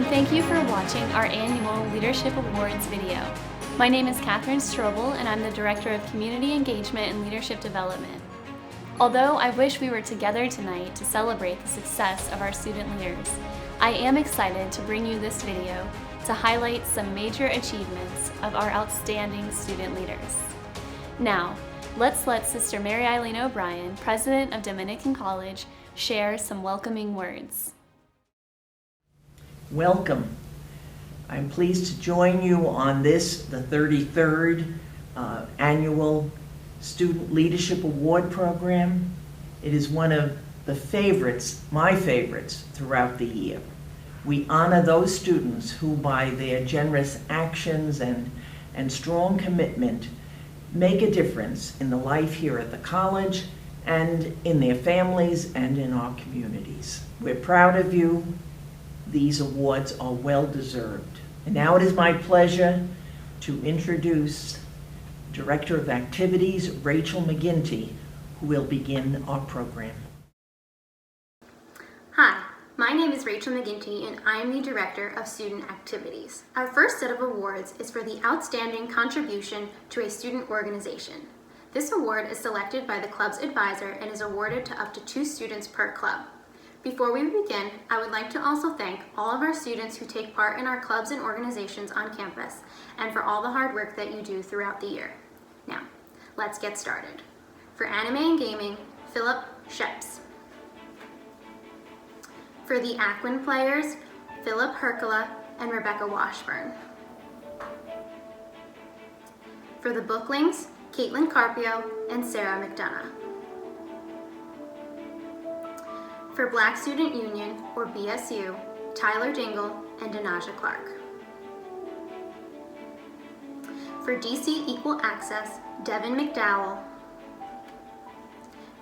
Thank you for watching our annual Leadership Awards video. My name is Katherine Strobel, and I'm the Director of Community Engagement and Leadership Development. Although I wish we were together tonight to celebrate the success of our student leaders, I am excited to bring you this video to highlight some major achievements of our outstanding student leaders. Now, let's let Sister Mary Eileen O'Brien, President of Dominican College, share some welcoming words. Welcome. I'm pleased to join you on this, the 33rd annual Student Leadership Award Program. It is one of the favorites, my favorites, throughout the year. We honor those students who, by their generous actions and strong commitment, make a difference in the life here at the college and in their families and in our communities. We're proud of you. These awards are well deserved. And now it is my pleasure to introduce Director of Activities, Rachel McGinty, who will begin our program. Hi, my name is Rachel McGinty and I am the Director of Student Activities. Our first set of awards is for the Outstanding Contribution to a Student Organization. This award is selected by the club's advisor and is awarded to up to 2 students per club. Before we begin, I would like to also thank all of our students who take part in our clubs and organizations on campus and for all the hard work that you do throughout the year. Now, let's get started. For Anime and Gaming, Phillip Scheps. For the Aquin players, Philip Herkula and Rebecca Washburn. For the Booklings, Caitlin Carpio and Sarah McDonough. For Black Student Union, or BSU, Tyler Dingle and Denaja Clark. For DC Equal Access, Devin McDowell.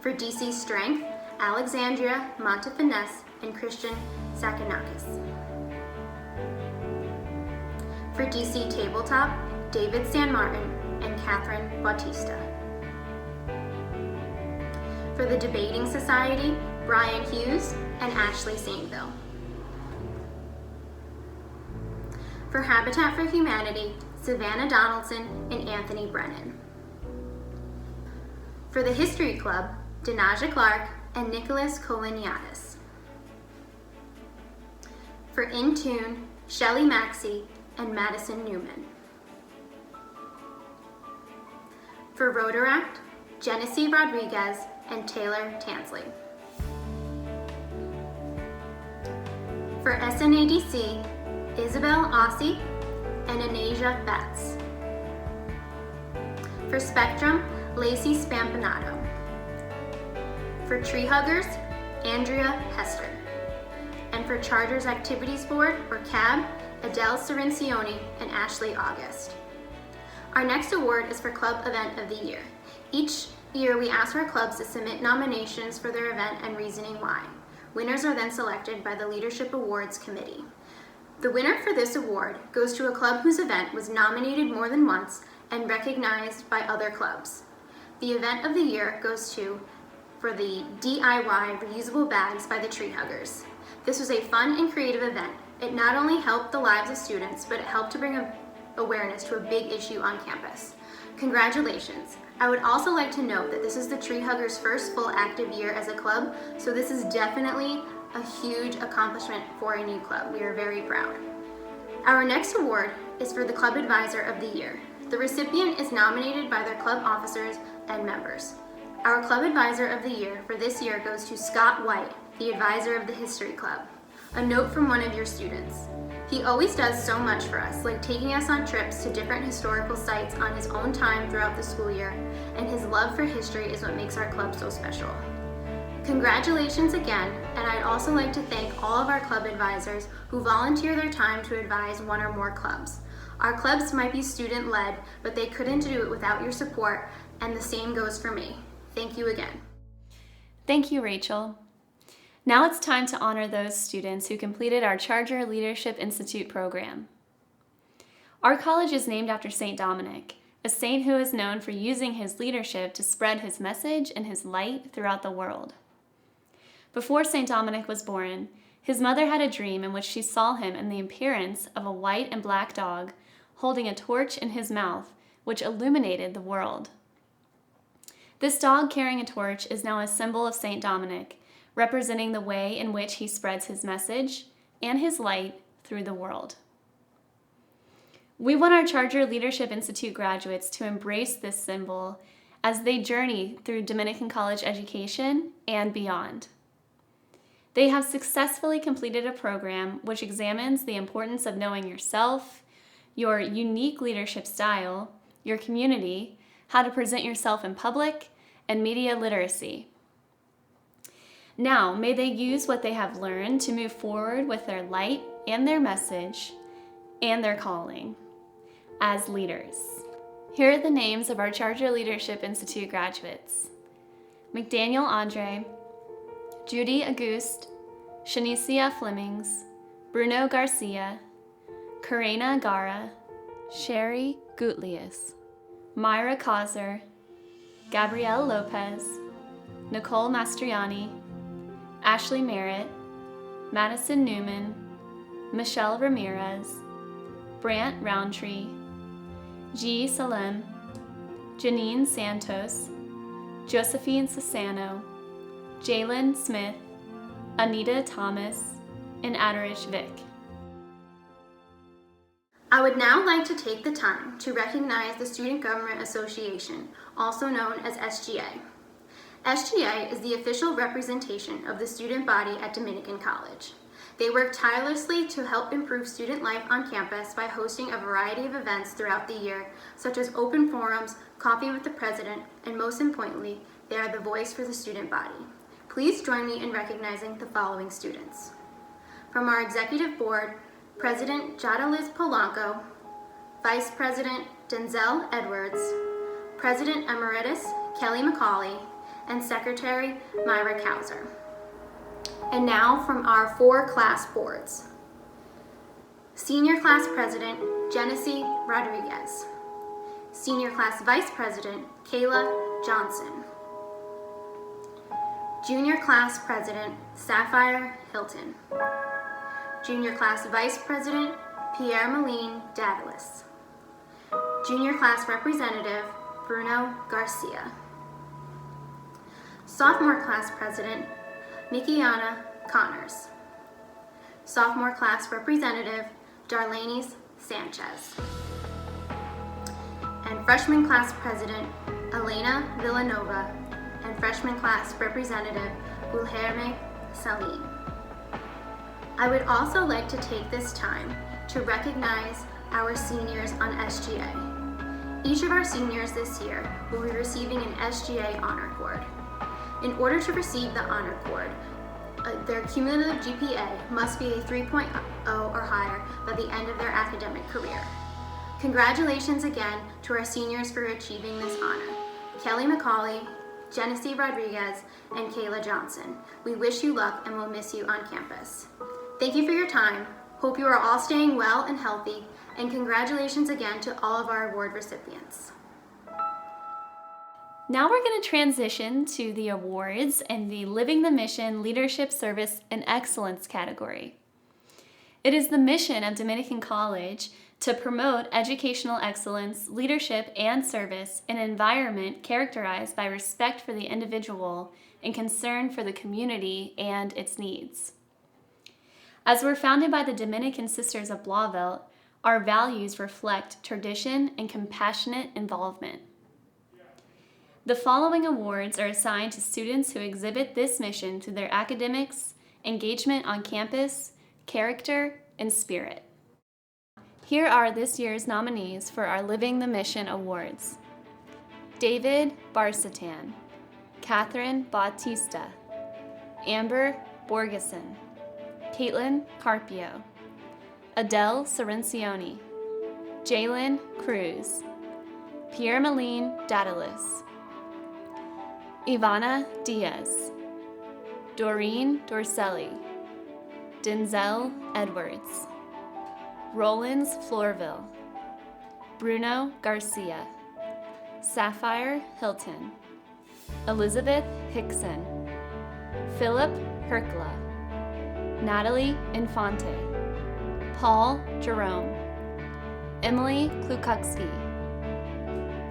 For DC Strength, Alexandria Montefinese and Christian Sakinakis. For DC Tabletop, David Sanmartin and Katherine Bautista. For the Debating Society, Brian Hughes and Ashley Sainvil. For Habitat for Humanity, Savannah Donaldson and Anthony Brennan. For the History Club, Denaja Clark and Nicholas Colliniates. For In Tune, Shelley Maxi and Madison Newman. For Rotaract, Genesee Rodriguez and Taylor Tansley. For SNADC, Isabel Ossie and Anasia Betts. For Spectrum, Lacey Spampanato. For Tree Huggers, Andrea Hester. And for Charters Activities Board, or CAB, Adele Cirincione and Ashley August. Our next award is for Club Event of the Year. Each year we ask our clubs to submit nominations for their event and reasoning why. Winners are then selected by the Leadership Awards Committee. The winner for this award goes to a club whose event was nominated more than once and recognized by other clubs. The event of the year goes to, for the DIY reusable bags by the Tree Huggers. This was a fun and creative event. It not only helped the lives of students, but it helped to bring awareness to a big issue on campus. Congratulations. I would also like to note that this is the Tree Huggers' first full active year as a club, so this is definitely a huge accomplishment for a new club. We are very proud. Our next award is for the Club Advisor of the Year. The recipient is nominated by their club officers and members. Our Club Advisor of the Year for this year goes to Scott White, the advisor of the History Club. A note from one of your students. He always does so much for us, like taking us on trips to different historical sites on his own time throughout the school year, and his love for history is what makes our club so special. Congratulations again, and I'd also like to thank all of our club advisors who volunteer their time to advise one or more clubs. Our clubs might be student-led, but they couldn't do it without your support, and the same goes for me. Thank you again. Thank you, Rachel. Now it's time to honor those students who completed our Charger Leadership Institute program. Our college is named after St. Dominic, a saint who is known for using his leadership to spread his message and his light throughout the world. Before St. Dominic was born, His mother had a dream in which she saw him in the appearance of a white and black dog holding a torch in his mouth, which illuminated the world. This dog carrying a torch is now a symbol of St. Dominic, representing the way in which he spreads his message and his light through the world. We want our Charter Leadership Institute graduates to embrace this symbol as they journey through Dominican college education and beyond. They have successfully completed a program which examines the importance of knowing yourself, your unique leadership style, your community, how to present yourself in public, and media literacy. Now, may they use what they have learned to move forward with their light and their message and their calling as leaders. Here are the names of our Charter Leadership Institute graduates: McDaniel Andre, Judy Auguste, Shanecia Flemmings, Bruno Garcia, Karena Gara, Sherry Gutlius, Myra Causer, Gabrielle Lopez, Nicole Mastriani, Ashley Merritt, Madison Newman, Michelle Ramirez, Brant Roundtree, G. Salem, Janine Santos, Josephine Sassano, Jalynn Smith, Anita Thomas, and Adarich Vick. I would now like to take the time to recognize the Student Government Association, also known as SGA. SGA is the official representation of the student body at Dominican College. They work tirelessly to help improve student life on campus by hosting a variety of events throughout the year, such as open forums, coffee with the president, and most importantly, they are the voice for the student body. Please join me in recognizing the following students. From our executive board, President Jadaliz Polanco, Vice President Denzel Edwards, President Emeritus Kelly McCauley, and Secretary Myra Kauser. And now from our 4 class boards. Senior Class President Janine Rodriguez, Senior Class Vice President Kayla Johnson, Junior Class President Sapphire Hilton, Junior Class Vice President Pierre Malene Dadalis, Junior Class Representative Bruno Garcia, Sophomore Class President Nikiana Connors, Sophomore Class Representative Darlene Sanchez, and Freshman Class President Elena Villanova, and Freshman Class Representative Guilherme Salim. I would also like to take this time to recognize our seniors on SGA. Each of our seniors this year will be receiving an SGA Honor Cord. In order to receive the Honor Cord, their cumulative GPA must be a 3.0 or higher by the end of their academic career. Congratulations again to our seniors for achieving this honor. Kelly McCauley, Janine Rodriguez, and Kayla Johnson. We wish you luck and will miss you on campus. Thank you for your time. Hope you are all staying well and healthy, and congratulations again to all of our award recipients. Now we're going to transition to the awards in the Living the Mission Leadership Service and Excellence category. It is the mission of Dominican College to promote educational excellence, leadership, and service in an environment characterized by respect for the individual and concern for the community and its needs. As we're founded by the Dominican Sisters of Blauvelt, our values reflect tradition and compassionate involvement. The following awards are assigned to students who exhibit this mission through their academics, engagement on campus, character, and spirit. Here are this year's nominees for our Living the Mission Awards: David Barsitan, Katherine Bautista, Amber Borgeson, Caitlin Carpio, Adele Sorencioni, Jalynn Cruz, Pierre Malene Dadalis, Ivana Diaz, Doreen Dorselli, Denzel Edwards, Rollins Flourville, Bruno Garcia, Sapphire Hilton, Elizabeth Hickson, Phillip Herkla, Natalie Infante, Paul Jerome, Emily Klukowski,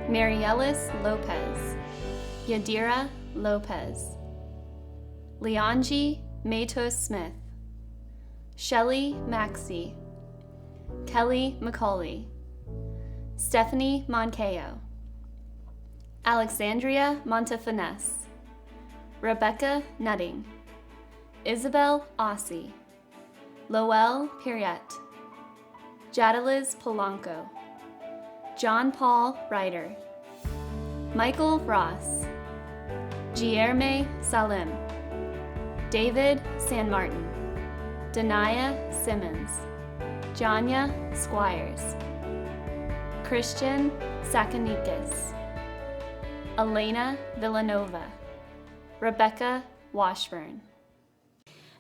Mariellis Lopez, Yadira Lopez, Leonji Matos Smith, Shelley Maxi, Kelly McCauley, Stephanie Moncayo, Alexandria Montefinese, Rebecca Nutting, Isabel Ossie, Lowell Pierrette, Jadaliz Polanco, John Paul Ryder, Michael Ross, Guillerme Salim, David Sanmartin, Denaya Simmons, Janya Squires, Christian Sakanikis, Elena Villanova, Rebecca Washburn.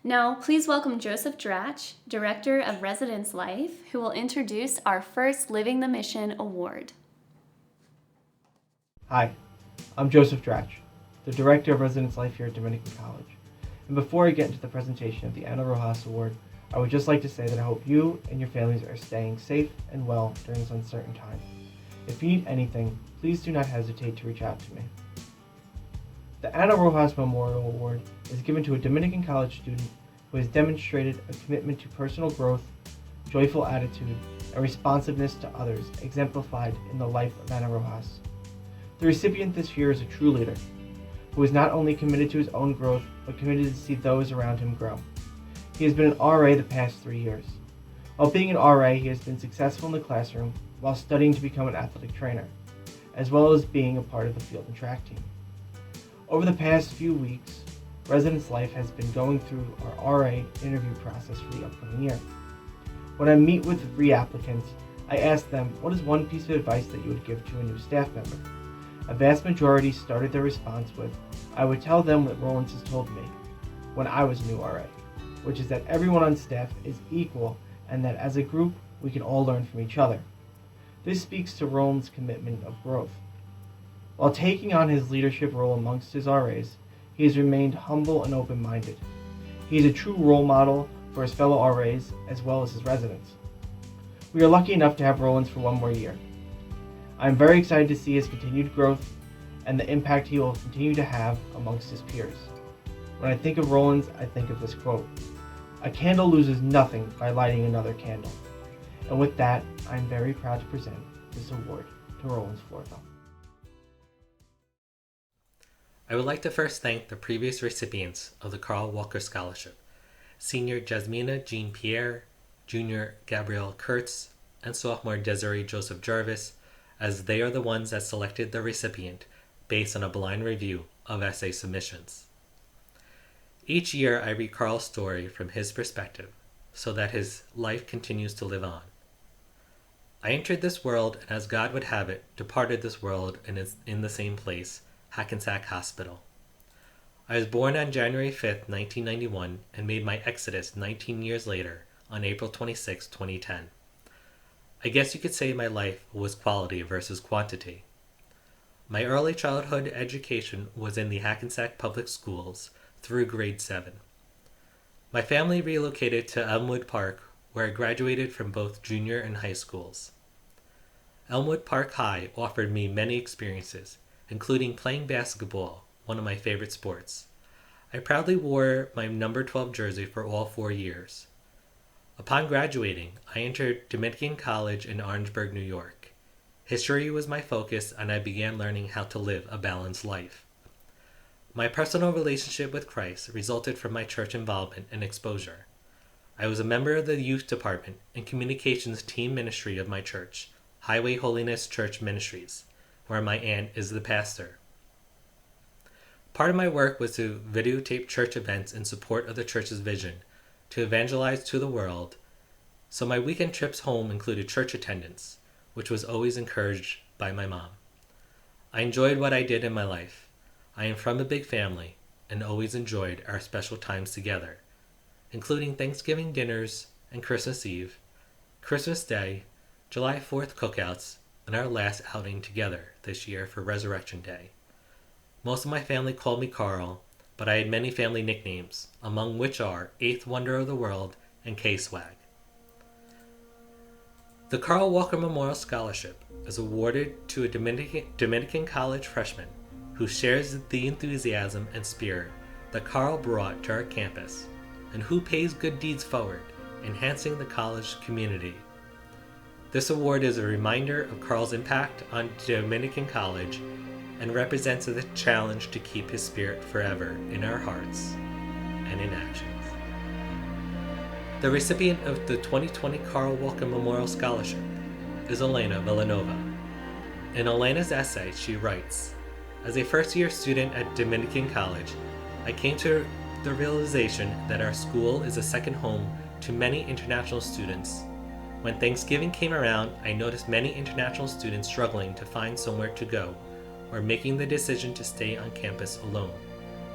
Now, please welcome Joseph Dratch, Director of Residence Life, who will introduce our first Living the Mission Award. Hi, I'm Joseph Dratch, the Director of Residence Life here at Dominican College. And before I get into the presentation of the Ana Rojas Award, I would just like to say that I hope you and your families are staying safe and well during this uncertain time. If you need anything, please do not hesitate to reach out to me. The Ana Rojas Memorial Award is given to a Dominican College student who has demonstrated a commitment to personal growth, joyful attitude, and responsiveness to others exemplified in the life of Ana Rojas. The recipient this year is a true leader who is not only committed to his own growth, but committed to see those around him grow. He has been an RA the past 3 years. While being an RA, he has been successful in the classroom while studying to become an athletic trainer, as well as being a part of the field and track team. Over the past few weeks, Residence Life has been going through our RA interview process for the upcoming year. When I meet with re-applicants, I ask them, what is one piece of advice that you would give to a new staff member? A vast majority started their response with, I would tell them what Rollins has told me when I was a new RA, which is that everyone on staff is equal and that as a group, we can all learn from each other. This speaks to Rollins' commitment of growth. While taking on his leadership role amongst his RAs, he has remained humble and open-minded. He is a true role model for his fellow RAs as well as his residents. We are lucky enough to have Rollins for one more year. I am very excited to see his continued growth and the impact he will continue to have amongst his peers. When I think of Rollins, I think of this quote, "A candle loses nothing by lighting another candle." And with that, I am very proud to present this award to Rollins Florville. I would like to first thank the previous recipients of the Carl Walker Scholarship, Senior Jasmina Jean Pierre, Junior Gabrielle Kurtz, and Sophomore Desiree Joseph Jarvis, as they are the ones that selected the recipient based on a blind review of essay submissions. Each year I read Carl's story from his perspective so that his life continues to live on. I entered this world and as God would have it, departed this world and is in the same place, Hackensack Hospital. I was born on January 5th, 1991 and made my exodus 19 years later on April 26, 2010. I guess you could say my life was quality versus quantity. My early childhood education was in the Hackensack Public Schools through grade 7. My family relocated to Elmwood Park, where I graduated from both junior and high schools. Elmwood Park High offered me many experiences, including playing basketball, one of my favorite sports. I proudly wore my number 12 jersey for all 4 years. Upon graduating, I entered Dominican College in Orangeburg, New York. History was my focus, and I began learning how to live a balanced life. My personal relationship with Christ resulted from my church involvement and exposure. I was a member of the youth department and communications team ministry of my church, Highway Holiness Church Ministries, where my aunt is the pastor. Part of my work was to videotape church events in support of the church's vision, to evangelize to the world, so my weekend trips home included church attendance, which was always encouraged by my mom. I enjoyed what I did in my life. I am from a big family and always enjoyed our special times together, including Thanksgiving dinners and Christmas Eve, Christmas Day, July 4th cookouts, and our last outing together this year for Resurrection Day. Most of my family called me Carl, but I had many family nicknames, among which are Eighth Wonder of the World and K-Swag. The Carl Walker Memorial Scholarship is awarded to a Dominican college freshman who shares the enthusiasm and spirit that Carl brought to our campus and who pays good deeds forward, enhancing the college community. This award is a reminder of Carl's impact on Dominican College and represents the challenge to keep his spirit forever in our hearts and in actions. The recipient of the 2020 Carl Walker Memorial Scholarship is Elena Villanova. In Elena's essay, she writes, "As a first-year student at Dominican College, I came to the realization that our school is a second home to many international students. When Thanksgiving came around, I noticed many international students struggling to find somewhere to go or making the decision to stay on campus alone.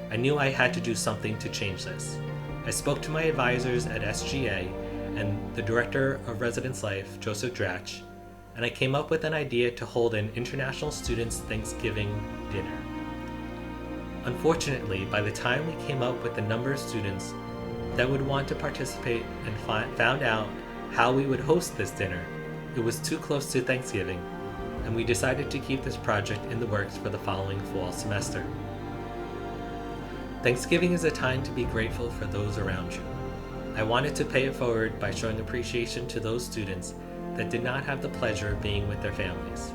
I knew I had to do something to change this. I spoke to my advisors at SGA and the Director of Residence Life, Joseph Dratch, and I came up with an idea to hold an International Students Thanksgiving dinner. Unfortunately, by the time we came up with the number of students that would want to participate and found out how we would host this dinner, it was too close to Thanksgiving, and we decided to keep this project in the works for the following fall semester. Thanksgiving is a time to be grateful for those around you. I wanted to pay it forward by showing appreciation to those students that did not have the pleasure of being with their families.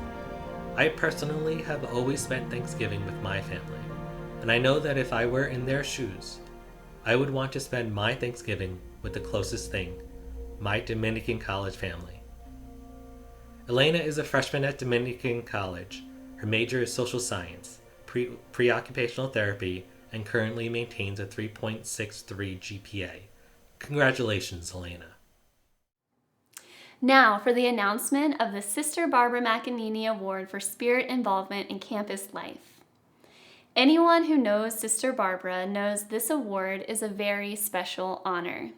I personally have always spent Thanksgiving with my family, and I know that if I were in their shoes, I would want to spend my Thanksgiving with the closest thing, my Dominican College family." Elena is a freshman at Dominican College. Her major is social science, pre-occupational therapy, and currently maintains a 3.63 GPA. Congratulations, Elena. Now for the announcement of the Sister Barbara McAnini Award for Spirit Involvement in Campus Life. Anyone who knows Sister Barbara knows this award is a very special honor.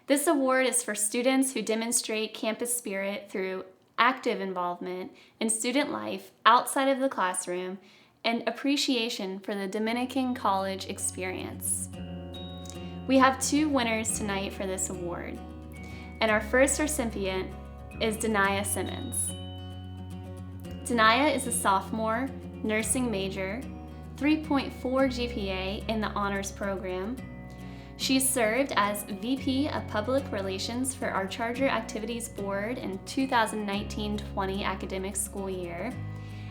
This award is for students who demonstrate campus spirit through active involvement in student life outside of the classroom and appreciation for the Dominican College experience. We have 2 winners tonight for this award, and our first recipient is Denaya Simmons. Denaya is a sophomore, nursing major, 3.4 GPA in the honors program. She served as VP of Public Relations for our Charter Activities Board in 2019-20 academic school year,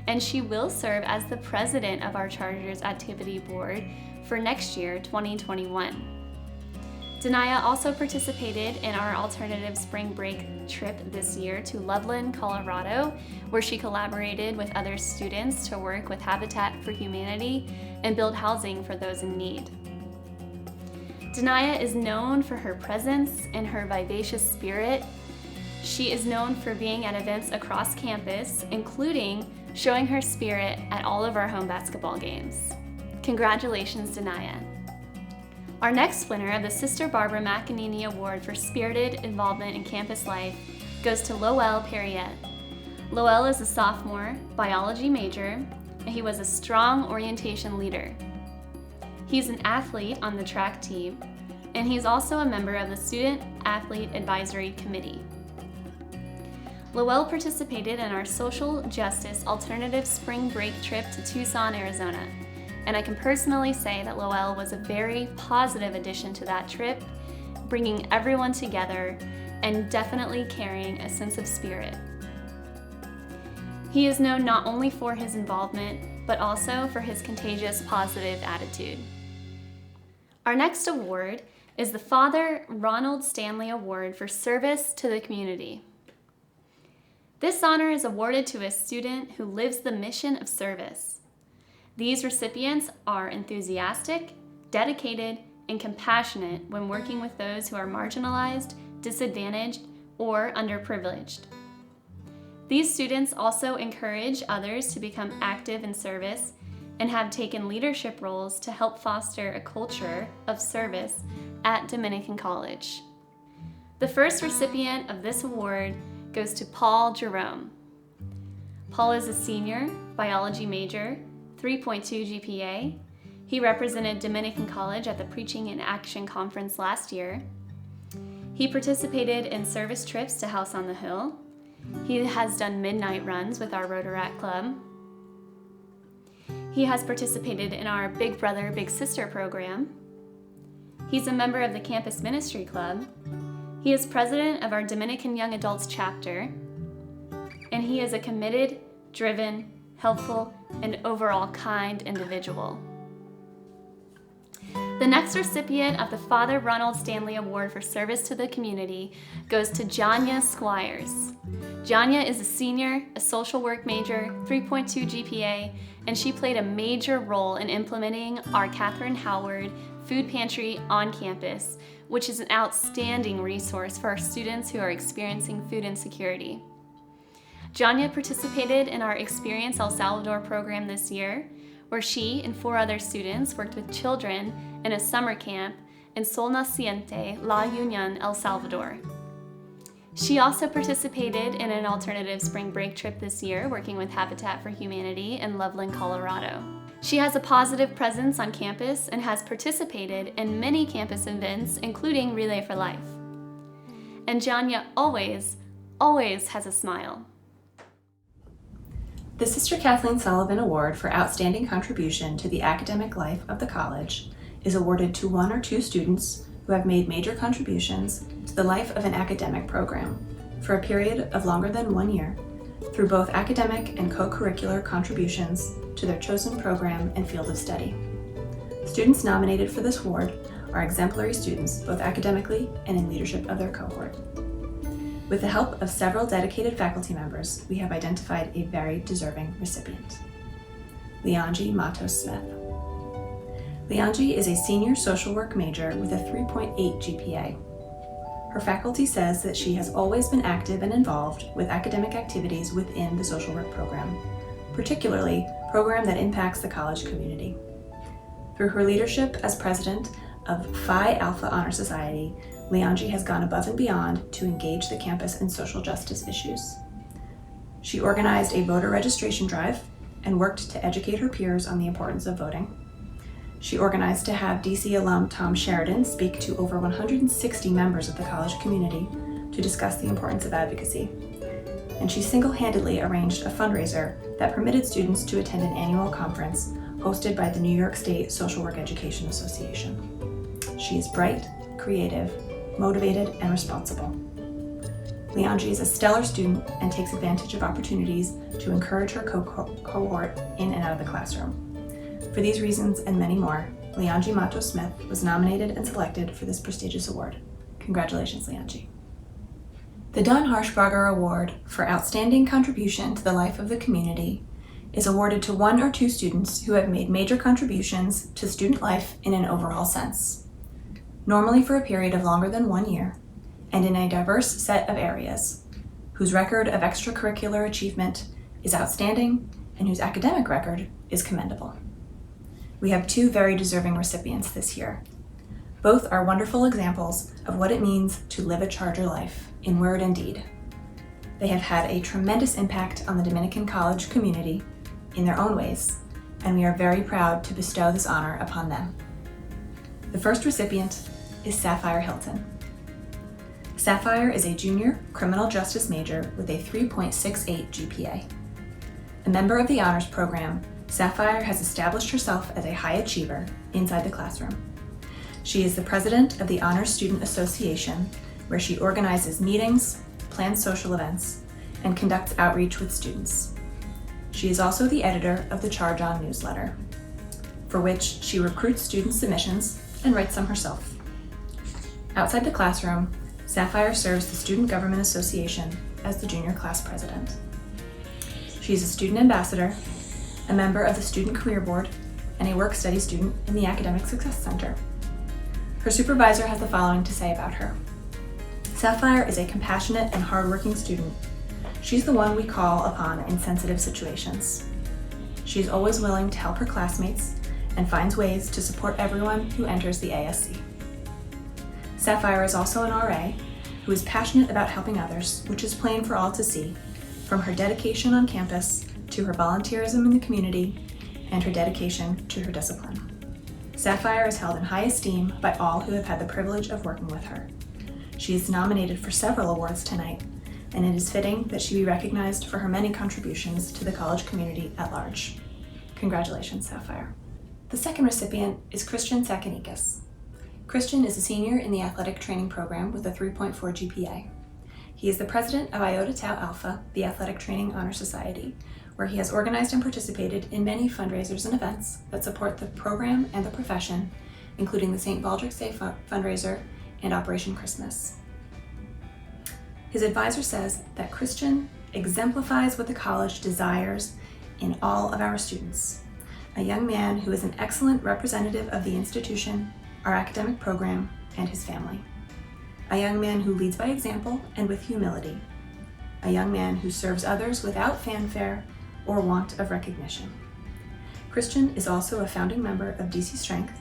and she will serve as the president of our Charter's Activity Board for next year, 2021. Denaya also participated in our alternative spring break trip this year to Loveland, Colorado, where she collaborated with other students to work with Habitat for Humanity and build housing for those in need. Denaya is known for her presence and her vivacious spirit. She is known for being at events across campus, including showing her spirit at all of our home basketball games. Congratulations, Denaya. Our next winner of the Sister Barbara McAnini Award for Spirited Involvement in Campus Life goes to Lowell Perriette. Lowell is a sophomore, biology major, and he was a strong orientation leader. He's an athlete on the track team, and he's also a member of the Student Athlete Advisory Committee. Lowell participated in our social justice alternative spring break trip to Tucson, Arizona, and I can personally say that Lowell was a very positive addition to that trip, bringing everyone together and definitely carrying a sense of spirit. He is known not only for his involvement, but also for his contagious positive attitude. Our next award is the Father Ronald Stanley Award for Service to the Community. This honor is awarded to a student who lives the mission of service. These recipients are enthusiastic, dedicated, and compassionate when working with those who are marginalized, disadvantaged, or underprivileged. These students also encourage others to become active in service and have taken leadership roles to help foster a culture of service at Dominican College. The first recipient of this award goes to Paul Jerome. Paul is a senior, biology major, 3.2 GPA. He represented Dominican College at the Preaching in Action Conference last year. He participated in service trips to House on the Hill. He has done midnight runs with our Rotaract Club. He has participated in our Big Brother, Big Sister program. He's a member of the Campus Ministry Club. He is president of our Dominican Young Adults chapter. And he is a committed, driven, helpful, and overall kind individual. The next recipient of the Father Ronald Stanley Award for Service to the Community goes to Janya Squires. Janya is a senior, a social work major, 3.2 GPA, and she played a major role in implementing our Catherine Howard Food Pantry on campus, which is an outstanding resource for our students who are experiencing food insecurity. Janya participated in our Experience El Salvador program this year, where she and 4 other students worked with children in a summer camp in Sol Naciente, La Union, El Salvador. She also participated in an alternative spring break trip this year, working with Habitat for Humanity in Loveland, Colorado. She has a positive presence on campus and has participated in many campus events, including Relay for Life. And Janya always has a smile. The Sister Kathleen Sullivan Award for Outstanding Contribution to the Academic Life of the College is awarded to 1 or 2 students who have made major contributions to the life of an academic program for a period of longer than 1 year through both academic and co-curricular contributions to their chosen program and field of study. Students nominated for this award are exemplary students both academically and in leadership of their cohort. With the help of several dedicated faculty members, we have identified a very deserving recipient. Leongie Matos Smith. Leongie is a senior social work major with a 3.8 GPA. Her faculty says that she has always been active and involved with academic activities within the social work program, particularly a program that impacts the college community. Through her leadership as president of Phi Alpha Honor Society, Leongie has gone above and beyond to engage the campus in social justice issues. She organized a voter registration drive and worked to educate her peers on the importance of voting. She organized to have DC alum Tom Sheridan speak to over 160 members of the college community to discuss the importance of advocacy. And she single-handedly arranged a fundraiser that permitted students to attend an annual conference hosted by the New York State Social Work Education Association. She is bright, creative, motivated, and responsible. Leongie is a stellar student and takes advantage of opportunities to encourage her cohort in and out of the classroom. For these reasons and many more, Leongie Matos Smith was nominated and selected for this prestigious award. Congratulations, Leongie. The Don Harshbarger Award for Outstanding Contribution to the Life of the Community is awarded to 1 or 2 students who have made major contributions to student life in an overall sense, normally for a period of longer than 1 year, and in a diverse set of areas, whose record of extracurricular achievement is outstanding and whose academic record is commendable. We have 2 very deserving recipients this year. Both are wonderful examples of what it means to live a Charger life, in word and deed. They have had a tremendous impact on the Dominican College community in their own ways, and we are very proud to bestow this honor upon them. The first recipient is Sapphire Hilton. Sapphire is a junior criminal justice major with a 3.68 GPA. A member of the honors program, Sapphire has established herself as a high achiever inside the classroom. She is the president of the Honors Student Association, where she organizes meetings, plans social events, and conducts outreach with students. She is also the editor of the Charge On newsletter, for which she recruits student submissions and writes some herself. Outside the classroom, Sapphire serves the Student Government Association as the junior class president. She is a student ambassador, a member of the Student Career Board, and a work-study student in the Academic Success Center. Her supervisor has the following to say about her. Sapphire is a compassionate and hardworking student. She's the one we call upon in sensitive situations. She's always willing to help her classmates and finds ways to support everyone who enters the ASC. Sapphire is also an RA who is passionate about helping others, which is plain for all to see, from her dedication on campus to her volunteerism in the community and her dedication to her discipline. Sapphire is held in high esteem by all who have had the privilege of working with her. She is nominated for several awards tonight, and it is fitting that she be recognized for her many contributions to the college community at large. Congratulations, Sapphire. The second recipient is Christian Sakanikas. Christian is a senior in the athletic training program with a 3.4 GPA. He is the president of Iota Tau Alpha, the Athletic Training Honor Society, where he has organized and participated in many fundraisers and events that support the program and the profession, including the St. Baldrick's Day fundraiser and Operation Christmas. His advisor says that Christian exemplifies what the college desires in all of our students, a young man who is an excellent representative of the institution, our academic program, and his family. A young man who leads by example and with humility. A young man who serves others without fanfare or want of recognition. Christian is also a founding member of DC Strength,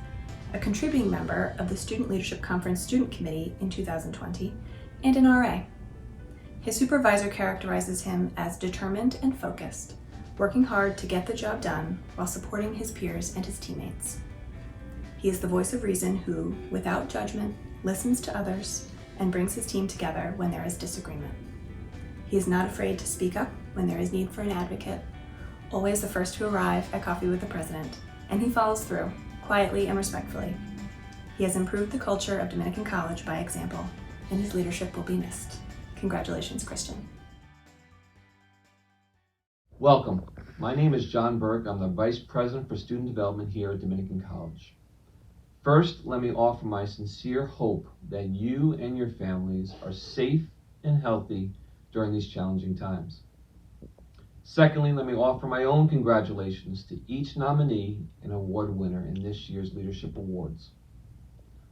a contributing member of the Student Leadership Conference Student Committee in 2020, and an RA. His supervisor characterizes him as determined and focused, working hard to get the job done while supporting his peers and his teammates. He is the voice of reason who, without judgment, listens to others and brings his team together when there is disagreement. He is not afraid to speak up when there is need for an advocate, always the first to arrive at coffee with the president, and he follows through, quietly and respectfully. He has improved the culture of Dominican College by example, and his leadership will be missed. Congratulations, Christian. Welcome. My name is John Burke. I'm the Vice President for Student Development here at Dominican College. First, let me offer my sincere hope that you and your families are safe and healthy during these challenging times. Secondly, let me offer my own congratulations to each nominee and award winner in this year's Leadership Awards.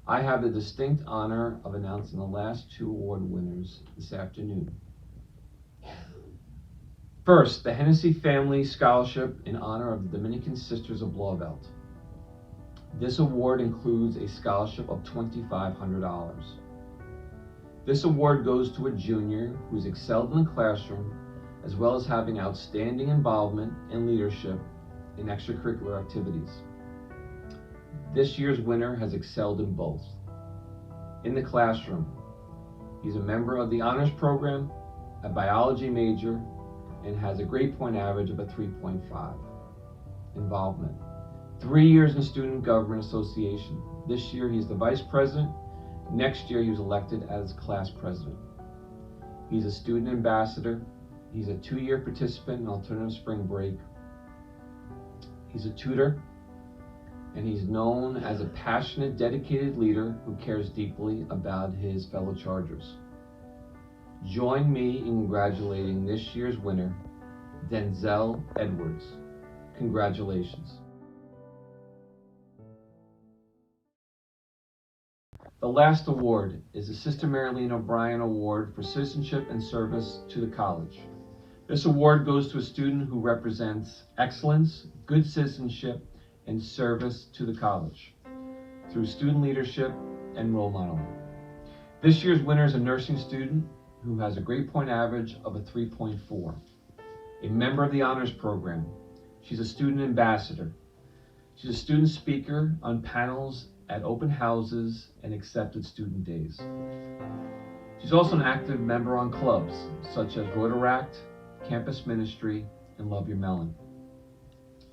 I have the distinct honor of announcing the last two award winners this afternoon. First, the Hennessy Family Scholarship in honor of the Dominican Sisters of Blauvelt. This award includes a scholarship of $2,500. This award goes to a junior who's excelled in the classroom, as well as having outstanding involvement and leadership in extracurricular activities. This year's winner has excelled in both. In the classroom, he's a member of the honors program, a biology major, and has a grade point average of a 3.5. Involvement. 3 years in Student Government Association. This year he's the vice president. Next year he was elected as class president. He's a student ambassador. He's a 2-year participant in Alternative Spring Break. He's a tutor, and he's known as a passionate, dedicated leader who cares deeply about his fellow Chargers. Join me in congratulating this year's winner, Denzel Edwards. Congratulations. The last award is the Sister Marilyn O'Brien Award for Citizenship and Service to the College. This award goes to a student who represents excellence, good citizenship, and service to the college through student leadership and role modeling. This year's winner is a nursing student who has a grade point average of a 3.4, a member of the honors program. She's a student ambassador. She's a student speaker on panels at open houses and accepted student days. She's also an active member on clubs such as Rotaract, Campus Ministry, and Love Your Melon.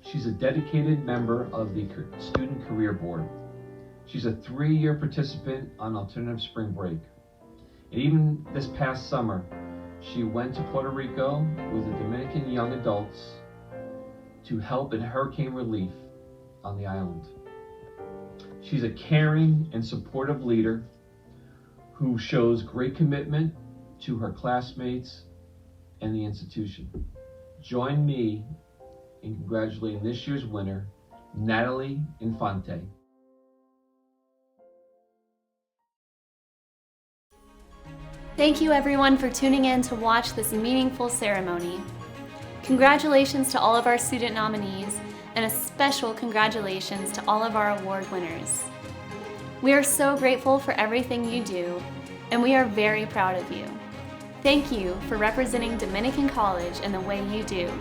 She's a dedicated member of the Student Career Board. She's a 3-year participant on Alternative Spring Break. And even this past summer, she went to Puerto Rico with the Dominican young adults to help in hurricane relief on the island. She's a caring and supportive leader who shows great commitment to her classmates and the institution. Join me in congratulating this year's winner, Natalie Infante. Thank you everyone for tuning in to watch this meaningful ceremony. Congratulations to all of our student nominees, and a special congratulations to all of our award winners. We are so grateful for everything you do, and we are very proud of you. Thank you for representing Dominican College in the way you do.